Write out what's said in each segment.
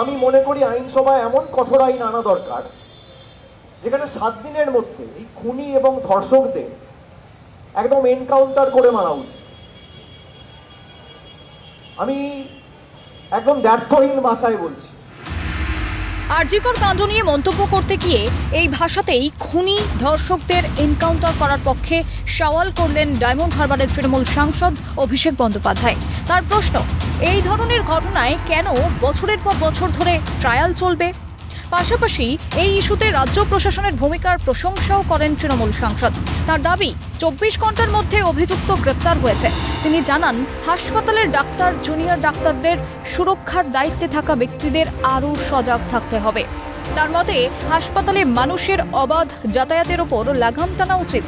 আমি মনে করি আইনসভায় এমন কঠোর আইন আনা দরকার যেখানে 7 দিনের মধ্যে এই খুনি এবং ধর্ষকদের একদম এনকাউন্টার করে মারা উচিত। আমি একদম দ্ব্যর্থহীন ভাষায় বলছি। আরজিকর কাণ্ড নিয়ে মন্তব্য করতে গিয়ে এই ভাষাতেই খুনি ধর্ষকদের এনকাউন্টার করার পক্ষে সওয়াল করলেন ডায়মন্ড হারবারের তৃণমূল সাংসদ অভিষেক বন্দ্যোপাধ্যায়। তার প্রশ্ন, এই ধরনের ঘটনায় কেন বছরের পর বছর ধরে ট্রায়াল চলবে? পাশাপাশি এই ইস্যুতে রাজ্য প্রশাসনের ভূমিকার প্রশংসাও করেন তৃণমূল সাংসদ। তার দাবি, 24 ঘন্টার মধ্যে অভিযুক্ত গ্রেপ্তার হয়েছে। তিনি জানান, হাসপাতালের ডাক্তার, জুনিয়র ডাক্তারদের সুরক্ষার দায়িত্বে থাকা ব্যক্তিদের আরও সজাগ থাকতে হবে। তার মতে, হাসপাতালে মানুষের অবাধ যাতায়াতের ওপর লাগাম টানা উচিত।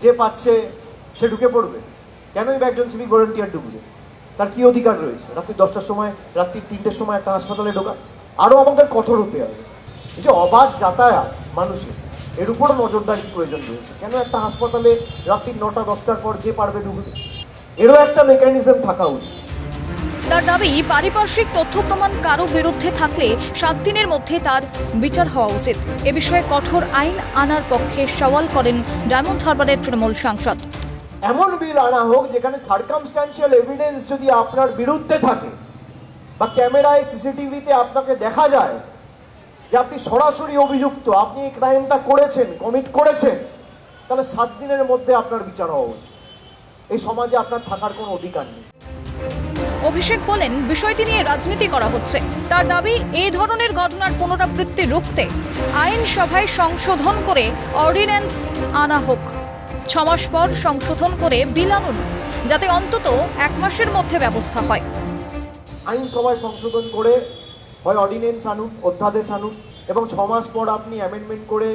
যে পাচ্ছে সে ঢুকে পড়বে, কেনই বা একজন সিভিক ভলেন্টিয়ার ঢুকবে? তার কি অধিকার রয়েছে রাত্রি 10টার সময়, রাত্রি 3টের সময় একটা হাসপাতালে ঢোকা? আরও আমাদের কঠোর হতে হবে। এই যে অবাধ যাতায়াত মানুষের, এর উপরও নজরদারির প্রয়োজন রয়েছে। কেন একটা হাসপাতালে রাত্রি 9টা 10টার পর যে পারবে ঢুকবে? এরও একটা মেকানিজম থাকা উচিত। তার দাবি, পারিপার্শ্বিক তথ্য প্রমাণ কারো বিরুদ্ধে থাকলে 7 দিনের মধ্যে তার বিচার হওয়া উচিত। এ বিষয়ে কঠোর আইন আনার পক্ষে সওয়াল করেন ডায়মন্ড হারবারের তৃণমূল সাংসদ। এমন বিল আনা হোক যেখানে সার্কামস্ট্যান্সিয়াল এভিডেন্স যদি আপনার বিরুদ্ধে থাকে বা ক্যামেরায় সিসিটিভিতে আপনাকে দেখা যায় যে আপনি সরাসরি অভিযুক্ত, আপনি এই ক্রাইমটা করেছেন, কমিট করেছেন, তাহলে 7 দিনের মধ্যে আপনার বিচার হওয়া উচিত। এই সমাজে আপনার থাকার কোনো অধিকার নেই। অভিষেক বলেন, বিষয়টি নিয়ে রাজনীতি করা হচ্ছে। তার দাবি, এই ধরনের ঘটনার পুনরাবৃত্তি রুখতে আইনসভায় সংশোধন করে অর্ডিন্যান্স আনা হোক। 6 মাস পর সংশোধন করে বিল আনুন, যাতে অন্তত 1 মাসের মধ্যে ব্যবস্থা হয়। আইনসভায় সংশোধন করে হয় অর্ডিন্যান্স আনুন, অধ্যাদেশ আনুন, এবং 6 মাস পর আপনি অ্যামেন্ডমেন্ট করে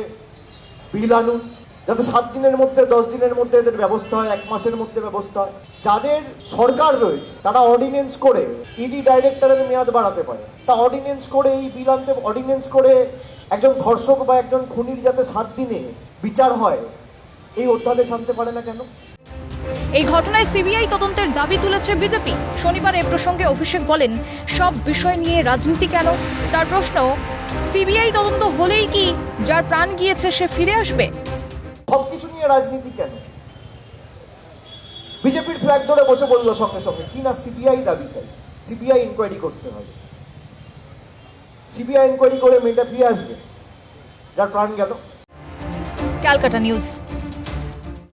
বিল আনুন, যাতে 7 দিনের মধ্যে, 10 দিনের মধ্যে এদের ব্যবস্থা হয়, 1 মাসের মধ্যে ব্যবস্থা হয়। যাদের সরকার রয়েছে তারা অর্ডিন্যান্স করে ইডি ডাইরেক্টরের মেয়াদ বাড়াতে পারে। তা অর্ডিন্যান্স করে এই বিল আনতে, অর্ডিন্যান্স করে একজন ধর্ষক বা একজন খুনির যাতে 7 দিনে বিচার হয়, এই অধ্যাদেশ আনতে পারে না কেন? এই ঘটনায় সিবিআই তদন্তের দাবি তুলেছে বিজেপি। শনিবার এ প্রসঙ্গে অভিষেক বলেন, সব বিষয় নিয়ে রাজনীতি কেন? তার প্রশ্ন, সিবিআই তদন্ত হলেই কি যার প্রাণ গিয়েছে সে ফিরে আসবে? সবকিছু নিয়ে রাজনীতি কেন? বিজেপির ফ্ল্যাগ ধরে বসে বললো সঙ্গে সঙ্গে কি না, সিবিআই দাবি চাই, সিবিআই ইনকোয়ারি করতে হবে। সিবিআই ইনকোয়ারি করে মেয়েটা ফিরে আসবে যার প্রাণ গেল। ক্যালকাটা নিউজ।